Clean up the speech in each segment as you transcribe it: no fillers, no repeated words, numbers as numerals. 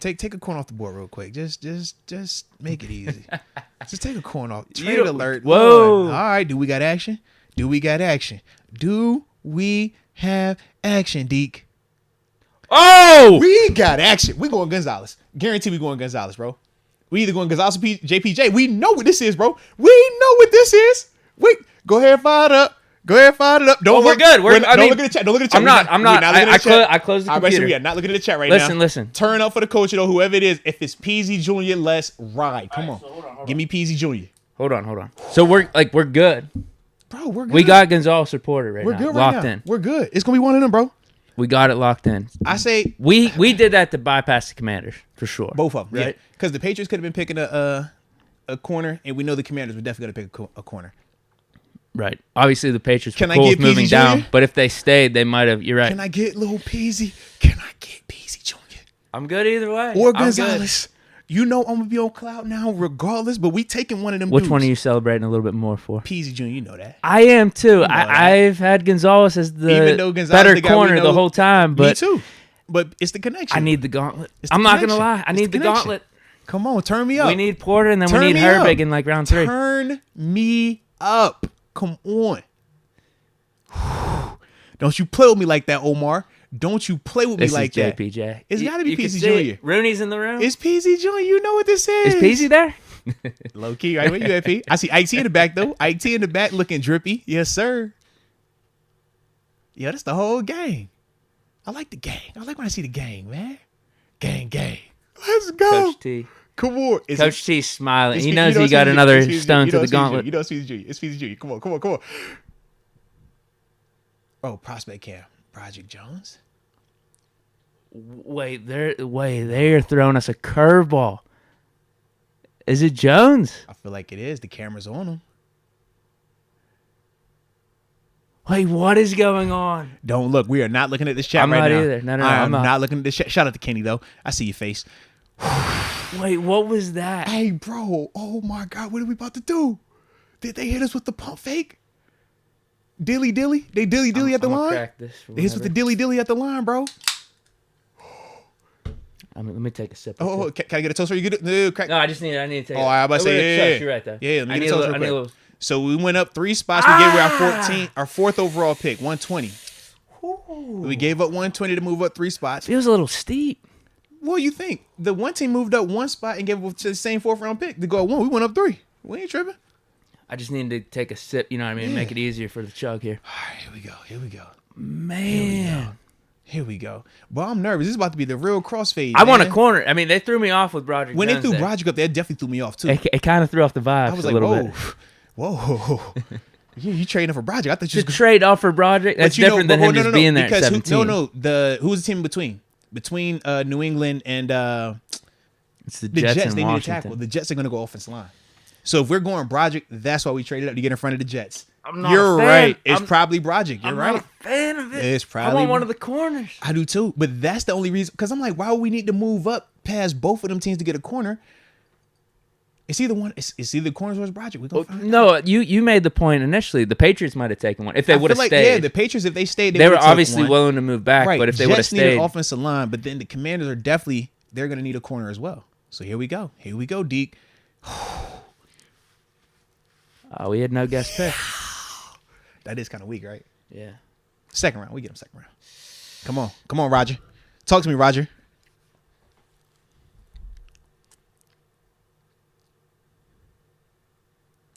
Take a corner off the board real quick. Just make it easy. Just take a corner off. Trade alert. Whoa. All right. Do we got action? Do we have action, Deke? Oh! We got action. We going Gonzalez. Guarantee we going Gonzalez, bro. We either going Gonzalez or JPJ. We know what this is, bro. We know what this is. Wait. Go ahead and fire it up. Don't we're good. Don't look at the chat. Don't look at the chat. I'm not. I closed the computer. We are not looking at the chat right now. Listen. Turn up for the coach, though, whoever it is. If it's PZ Jr., let's ride. Come on. Hold on. Give me PZ Jr. Hold on. So we're good. Bro, we're good. We got Gonzalez supported right now. We're good locked in. We're good. It's going to be one of them, bro. We got it locked in. I say. We did that to bypass the Commanders, for sure. Both of them, right? Because the Patriots could have been picking a corner, and we know the Commanders were definitely going to pick a corner. Right. Obviously, the Patriots were cool with moving down, but if they stayed, they might have. You're right. Can I get little Peasy? Can I get Peasy Jr.? I'm good either way. Or Gonzalez. You know I'm going to be on cloud now regardless, but we taking one of them Which dudes. one are you celebrating a little bit more for? Peasy Jr., you know that. I am too. I've had Gonzalez as the better corner the whole time. But me too. But it's the connection. I need the gauntlet. I'm not going to lie. I need the gauntlet. Come on, turn me up. We need Porter, and then we need Herbig in like round 3. Turn me up. Come on. Don't you play with me like that, Omar. Don't you play with me like that. JPJ. It's got to be PZ Jr. Rooney's in the room. It's PZ Jr. You know what this is. Is PZ there? Low key, right? Where you at, P? I see Ike T in the back, though. Ike T in the back looking drippy. Yes, sir. Yeah, that's the whole gang. I like the gang. I like when I see the gang, man. Gang. Let's go. Coach T. Come on. Coach T's smiling. He knows he got another stone to the gauntlet. You know it's PZ Jr. It's PZ Jr. Come on. Oh, prospect camp. Project Jones. Wait, they're throwing us a curveball. Is it Jones? I feel like it is. The camera's on him. Wait, what is going on? Don't look. We are not looking at this chat right now. I'm not either. No, I'm not looking at this chat. Shout out to Kenny, though. I see your face. Wait, what was that? Hey, bro. Oh, my God. What are we about to do? Did they hit us with the pump fake? Dilly. They dilly at the line. Crack this. They hit us with the dilly at the line, bro. Let me take a sip. Oh, can I get a toast for you? No, I just need. I need to take. Oh, I about to say, you're right there. Yeah, let me get a toast real quick. So we went up 3 spots. We gave away our 4th overall pick, 120. Ooh. We gave up 120 to move up 3 spots. Feels a little steep. What do you think? The one team moved up 1 spot and gave up the same 4th round pick to go at 1. We went up 3. We ain't tripping. I just need to take a sip. You know what I mean? Yeah. Make it easier for the chug here. All right, here we go. Man. Here we go. Well, I'm nervous. This is about to be the real crossfade. I want a corner. I mean, they threw me off with Broderick. When they threw Broderick up, they definitely threw me off too. It kind of threw off the vibe. I was a like, little bit. Whoa. You trading for Broderick? I thought you to trade off for Broderick. That's different than him just being there at 17. Who was the team between New England and it's the Jets and they Washington. need a tackle. The Jets are going to go offensive line. So if we're going Broderick, that's why we traded up to get in front of the Jets. You're right. It's probably Broderick. You're right. I'm not a fan of it. It's probably. I want one of the corners. I do too. But that's the only reason. Because I'm like, why would we need to move up past both of them teams to get a corner? It's either one. It's either corners or Broderick. No, you made the point initially. The Patriots might have taken one if they would have stayed. Yeah, the Patriots, if they stayed, they were obviously willing to move back. Right. But if they would have stayed, need an offensive line. But then the Commanders are definitely they're going to need a corner as well. So here we go. Here we go, Deke. We had no guest pick. That is kind of weak, right? Yeah. Second round. We get him second round. Come on, Roger. Talk to me, Roger.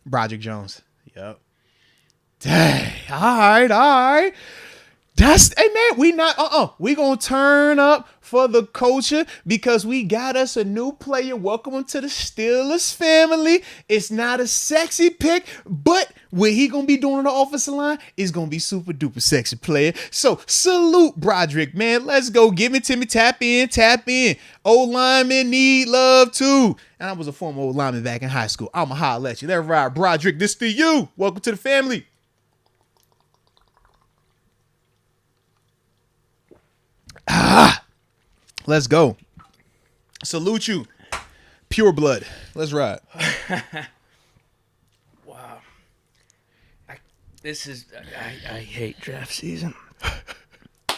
Broderick Jones. Yep. Dang. All right. Hey man, we gonna turn up for the culture because we got us a new player. Welcome him to the Steelers family. It's not a sexy pick, but what he gonna be doing on the offensive line is gonna be super duper sexy player. So salute Broderick, man. Let's go. Give it to me. Tap in. Old linemen need love too. And I was a former old lineman back in high school. I'ma holler at you. That's right, Broderick. This to you. Welcome to the family. Let's go. Salute you. Pure blood. Let's ride. Wow. I hate draft season.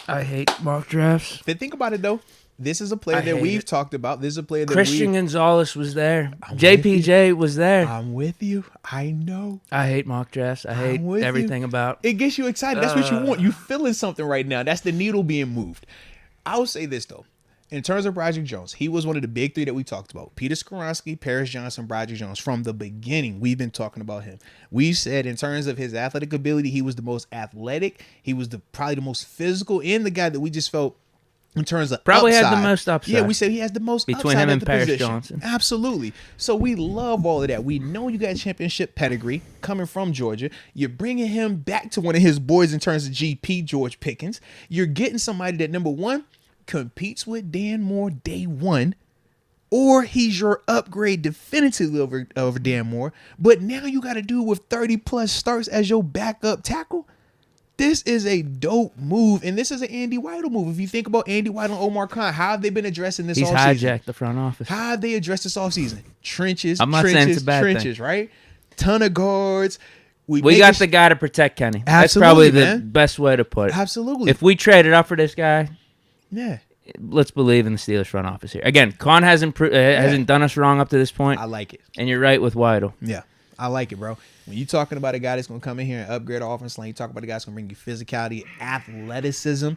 I hate mock drafts. Think about it, though. This is a player that we've talked about. This is a player that Christian Gonzalez was there. JPJ was there. I'm with you. I know. I hate mock drafts. I hate everything about. It gets you excited. That's what you want. You feeling something right now. That's the needle being moved. I will say this though. In terms of Broderick Jones, he was one of the big three that we talked about. Peter Skoronski, Paris Johnson, Broderick Jones. From the beginning, we've been talking about him. We said in terms of his athletic ability, he was the most athletic. He was probably the most physical, and the guy that we just felt in terms of probably upside. had the most upside. Yeah, we said he has the most between upside him at and the Paris position. Johnson. Absolutely. So we love all of that. We know you got championship pedigree coming from Georgia. You're bringing him back to one of his boys in terms of GP, George Pickens. You're getting somebody that, number one, competes with Dan Moore day one, or he's your upgrade definitively over Dan Moore. But now you got to do it with 30 plus starts as your backup tackle. This is a dope move, and this is an Andy Weidel move. If you think about Andy Weidel and Omar Khan, how have they been addressing this offseason? He's hijacked the front office. How have they addressed this offseason? Trenches, I'm not saying it's a bad trenches, thing. Right? Ton of guards. We got the guy to protect Kenny. That's probably the best way to put it. Absolutely. If we traded up for this guy, yeah, let's believe in the Steelers front office here. Again, Khan hasn't done us wrong up to this point. I like it. And you're right with Weidel. Yeah, I like it, bro. When you're talking about a guy that's going to come in here and upgrade our offense line, you talk about a guy that's going to bring you physicality, athleticism,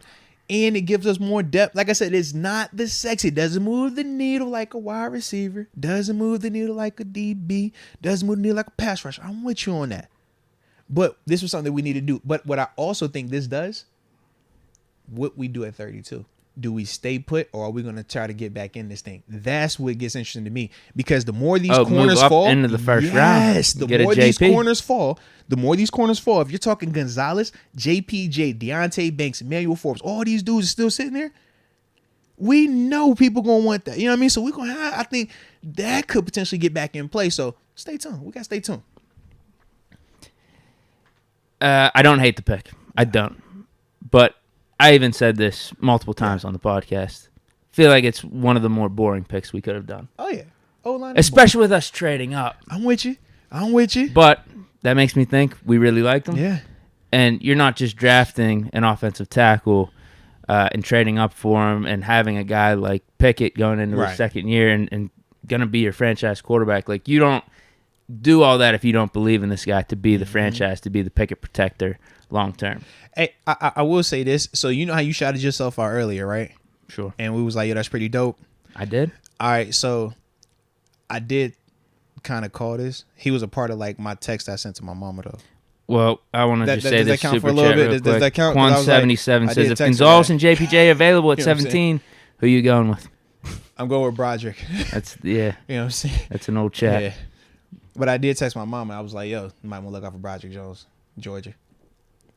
and it gives us more depth. Like I said, it's not the sexy. It doesn't move the needle like a wide receiver. Doesn't move the needle like a DB. Doesn't move the needle like a pass rusher. I'm with you on that. But this was something that we need to do. But what I also think this does, what we do at 32. Do we stay put, or are we going to try to get back in this thing? That's what gets interesting to me, because the more these corners fall into the first round, yes, the more these corners fall, if you're talking Gonzalez, JPJ, Deontay Banks, Emmanuel Forbes, all these dudes are still sitting there. We know people going to want that. You know what I mean? So we're going to I think that could potentially get back in play. So stay tuned. We got to stay tuned. I don't hate the pick. I don't. But I even said this multiple times on the podcast. Feel like it's one of the more boring picks we could have done. Oh, yeah. O-line, especially with us trading up. I'm with you. But that makes me think we really like them. Yeah. And you're not just drafting an offensive tackle and trading up for him and having a guy like Pickett going into his second year and going to be your franchise quarterback. Like, you don't do all that if you don't believe in this guy to be the franchise, to be the Pickett protector long term. Hey, I will say this. So you know how you shouted yourself out earlier, right? Sure. And we was like, yo, that's pretty dope. I did. All right, so I did kind of call this. He was a part of like my text I sent to my mama though. Well, I want to just say this count super for a little chat bit? real Does that quick. count? Quan77 says, if Gonzalez and JPJ available at 17, who you going with? I'm going with Broderick. That's, yeah. You know what I'm saying? That's an old chat. Yeah. But I did text my mama. I was like, yo, you might want to look out for Broderick Jones, Georgia.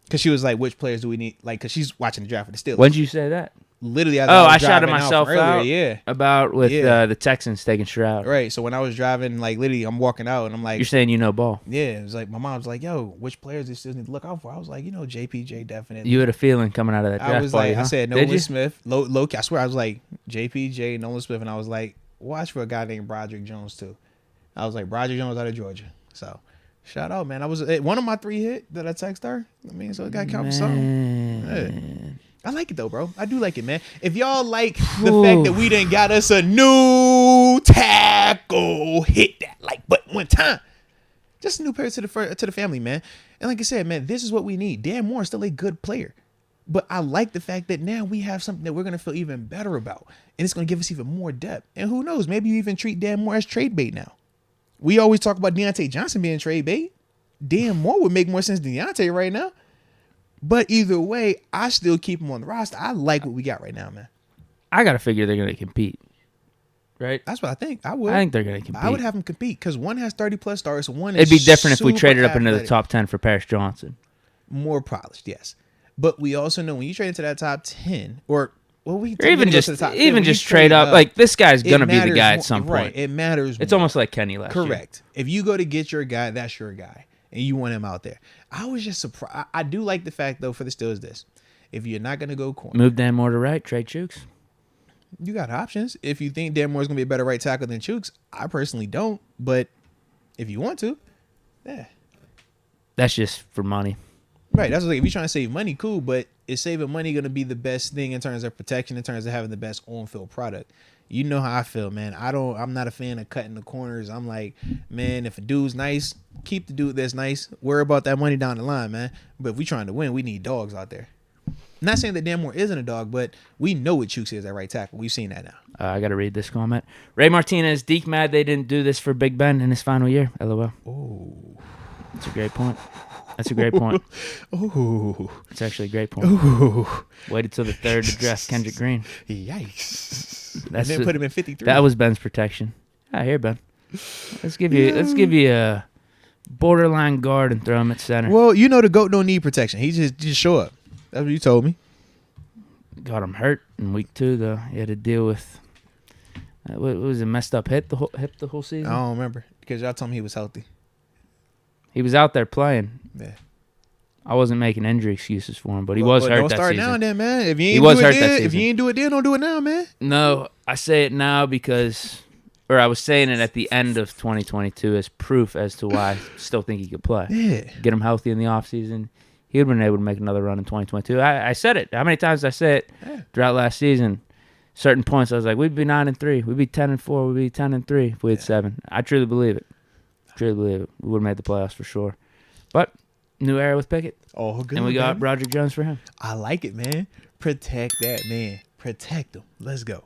Because she was like, which players do we need? Like, because she's watching the draft for the Steelers. When did you say that? Literally, I shouted myself out earlier, about with the Texans taking Stroud. Right. So when I was driving, like, literally, I'm walking out, and I'm like... You're saying you know ball. Yeah. It was like, my mom was like, yo, which players do Steelers need to look out for? I was like, you know, JPJ definitely. You had a feeling coming out of that draft I was party, like, huh? I said, Nolan Smith. Low-key, I swear, I was like, JPJ, Nolan Smith, and I was like, watch for a guy named Broderick Jones, too. I was like, Broderick Jones out of Georgia. So... shout out, man. I was one of my 3 hit that I text her. I mean, so it got to count for something. Yeah. I like it though, bro. I do like it, man. If y'all like the fact that we done got us a new tackle, hit that like button one time. Just a new pair to the family, man. And like I said, man, this is what we need. Dan Moore is still a good player, but I like the fact that now we have something that we're gonna feel even better about, and it's gonna give us even more depth. And who knows? Maybe you even treat Dan Moore as trade bait now. We always talk about Deontay Johnson being trade bait. Dan Moore would make more sense than Deontay right now. But either way, I still keep him on the roster. I like what we got right now, man. I got to figure they're going to compete, right? That's what I think. I would. I think they're going to compete. I would have them compete because one has 30-plus starts. One It'd be different if we traded up into the athletic. top 10 for Paris Johnson. More polished, yes. But we also know when you trade into that top 10, or even just trade up, like this guy's going to be the guy at some point. Right, it matters. It's almost like Kenny last year. Correct. If you go to get your guy, that's your guy. And you want him out there. I was just surprised. I do like the fact, though, for the Steelers, this. If you're not going to go corner. Move Dan Moore to right, trade Chooks. You got options. If you think Dan Moore's going to be a better right tackle than Chooks, I personally don't. But if you want to, yeah. That's just for money. Right. That's what, if you're trying to save money, cool. But is saving money going to be the best thing in terms of protection, in terms of having the best on-field product? You know how I feel, man. I'm not a fan of cutting the corners. I'm like, man, if a dude's nice, keep the dude that's nice. Worry about that money down the line, man. But if we trying to win, we need dogs out there. Not saying that Dan Moore isn't a dog, but we know what Chooks is at right tackle. We've seen that now. I got to read this comment. Ray Martinez, Deke mad they didn't do this for Big Ben in his final year. LOL. Oh. That's a great point. That's a great point. Oh. It's actually a great point. Ooh. Waited till the third to draft Kendrick Green. Yikes. That's and then put him in 53. That was Ben's protection. Here, Ben. Let's give you a borderline guard and throw him at center. Well, you know the GOAT don't need protection. He just show up. That's what you told me. Got him hurt in week 2, though. He had to deal with what was it, messed up hip the whole season? I don't remember because y'all told me he was healthy. He was out there playing. Yeah. I wasn't making injury excuses for him, but he was hurt that season. Don't start now then, man. If you ain't he was hurt then, that season. If you ain't do it then, don't do it now, man. No, I say it now because, or I was saying it at the end of 2022 as proof as to why I still think he could play. Yeah. Get him healthy in the offseason. He would have been able to make another run in 2022. I said it. How many times did I say it throughout last season? Certain points, I was like, we'd be 9-3. We'd be 10-4. We'd be 10-3 if we had 7. I truly believe it. Truly believe it. We would have made the playoffs for sure. But new era with Pickett. Oh, good. And we got Broderick Jones for him. I like it, man. Protect that man. Protect him. Let's go.